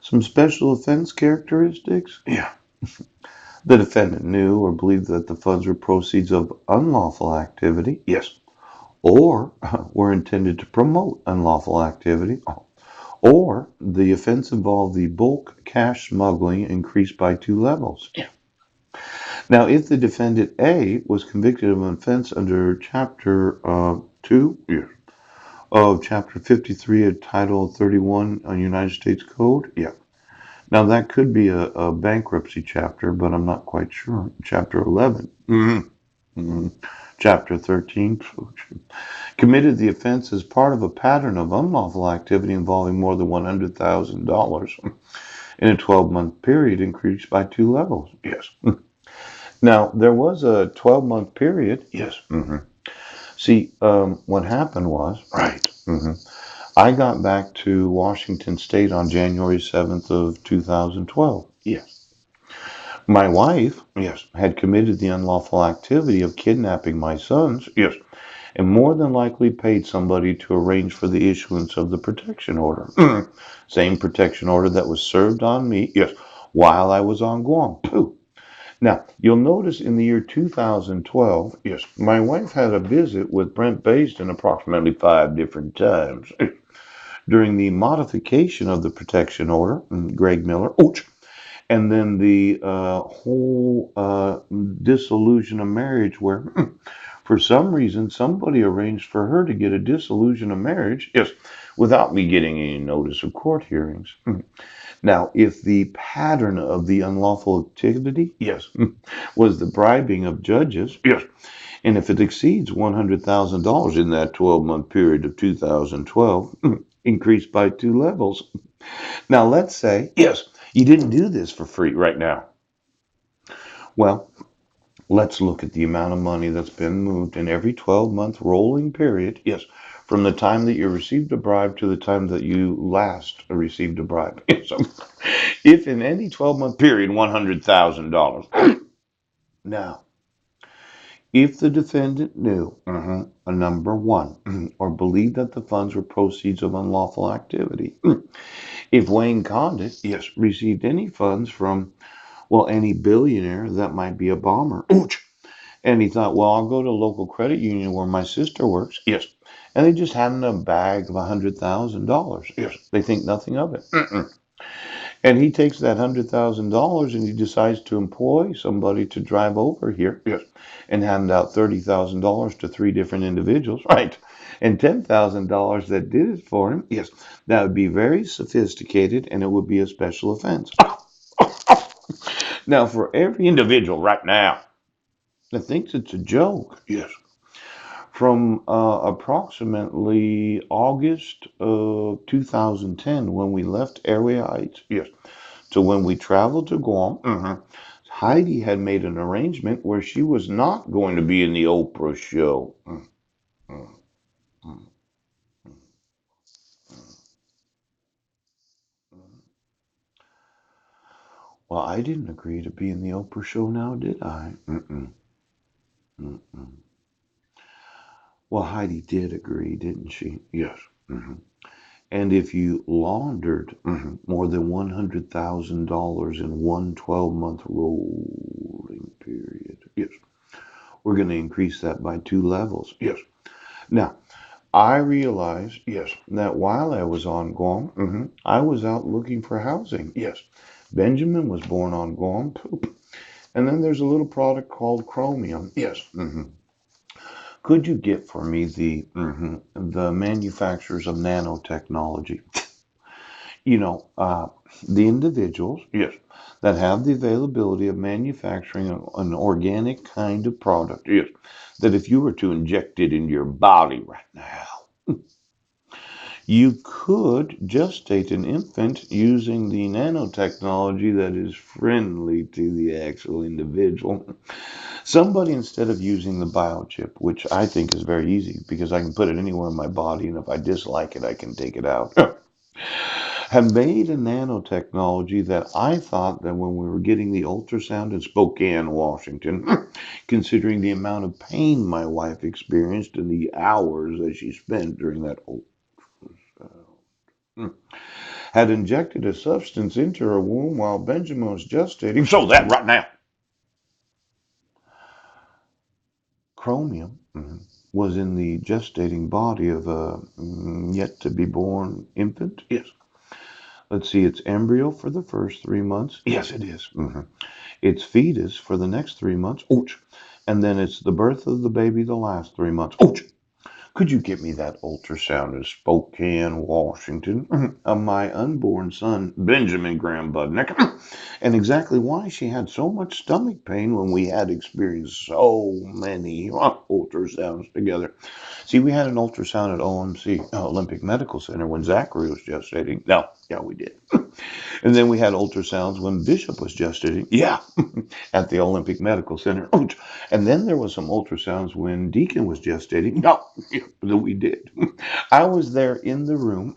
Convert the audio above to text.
Some special offense characteristics. Yeah. The defendant knew or believed that the funds were proceeds of unlawful activity Yes. or were intended to promote unlawful activity, or the offense involved the bulk cash smuggling increased by 2 levels. Yeah. Now, if the defendant A was convicted of an offense under Chapter 2 Yeah. of Chapter 53 of Title 31 on United States Code, Yeah. now that could be a bankruptcy chapter, but I'm not quite sure. Chapter 11, Mm-hmm. mhm. Chapter 13, committed the offense as part of a pattern of unlawful activity involving more than $100,000 in a 12-month period increased by 2 levels. Yes. Now, there was a 12-month period. Yes. hmm See, what happened was Right. mhm, I got back to Washington State on January 7th of 2012. Yes. My wife Yes. had committed the unlawful activity of kidnapping my sons Yes. and more than likely paid somebody to arrange for the issuance of the protection order. Mm. Same protection order that was served on me Yes. while I was on Guam. Now, you'll notice in the year 2012, Yes. my wife had a visit with Brent Basden approximately 5 different times. During the modification of the protection order, Greg Miller, ouch, and then the whole dissolution of marriage, where for some reason somebody arranged for her to get a dissolution of marriage, Yes. without me getting any notice of court hearings. Now, if the pattern of the unlawful activity Yes. was the bribing of judges, Yes. and if it exceeds $100,000 in that 12-month period of 2012, increased by 2 levels. Now, let's say Yes. you didn't do this for free right now. Well, let's look at the amount of money that's been moved in every 12-month rolling period Yes. from the time that you received a bribe to the time that you last received a bribe. So, if in any 12-month period, $100,000. Now, if the defendant knew, number one, or believed that the funds were proceeds of unlawful activity, if Wayne Condit Yes. received any funds from, well, any billionaire that might be a bomber, Ouch. and he thought, well, I'll go to a local credit union where my sister works, Yes. and they just hand him a bag of $100,000. Yes. They think nothing of it. Mm-mm. And he takes that $100,000 and he decides to employ somebody to drive over here Yes. and hand out $30,000 to 3 different individuals, right? And $10,000 that did it for him. Yes. That would be very sophisticated and it would be a special offense. Now, for every individual right now that thinks it's a joke, Yes. from approximately August of 2010 when we left Airway Heights Yes. to when we traveled to Guam, Mm-hmm. Heidi had made an arrangement where she was not going to be in the Oprah show. Mm. Mm. Mm. Mm. Well, I didn't agree to be in the Oprah show now, did I? Mm-mm. Mm-mm. Well, Heidi did agree, didn't she? Yes. hmm And if you laundered Mm-hmm. more than $100,000 in one 12-month rolling period, Yes. we're going to increase that by 2 levels. Yes. Now, I realized Yes. that while I was on Guam, Mm-hmm. I was out looking for housing. Yes. Benjamin was born on Guam, poop. And then there's a little product called Chromium. Yes. hmm Could you get for me the manufacturers of nanotechnology? The individuals Yes. that have the availability of manufacturing an organic kind of product Yes. that if you were to inject it into your body right now, you could gestate an infant using the nanotechnology that is friendly to the actual individual. Somebody, instead of using the biochip, which I think is very easy because I can put it anywhere in my body, and if I dislike it, I can take it out, have made a nanotechnology that I thought that when we were getting the ultrasound in Spokane, Washington, considering the amount of pain my wife experienced and the hours that she spent during that ultrasound, had injected a substance into her womb while Benjamin was gestating. So that right now, chromium was in the gestating body of a yet to be born infant. Yes. Let's see, it's embryo for the first 3 months. Yes, it is. It's fetus for the next 3 months. Ouch. And then it's the birth of the baby the last 3 months. Ouch. Could you get me that ultrasound in Spokane, Washington, of my unborn son, Benjamin Graham Budnick, and exactly why she had so much stomach pain when we had experienced so many ultrasounds together? See, we had an ultrasound at OMC, Olympic Medical Center, when Zachary was gestating. No, yeah, we did. And then we had ultrasounds when Bishop was gestating. Yeah, at the Olympic Medical Center. And then there was some ultrasounds when Deacon was gestating. No, yeah, we did. I was there in the room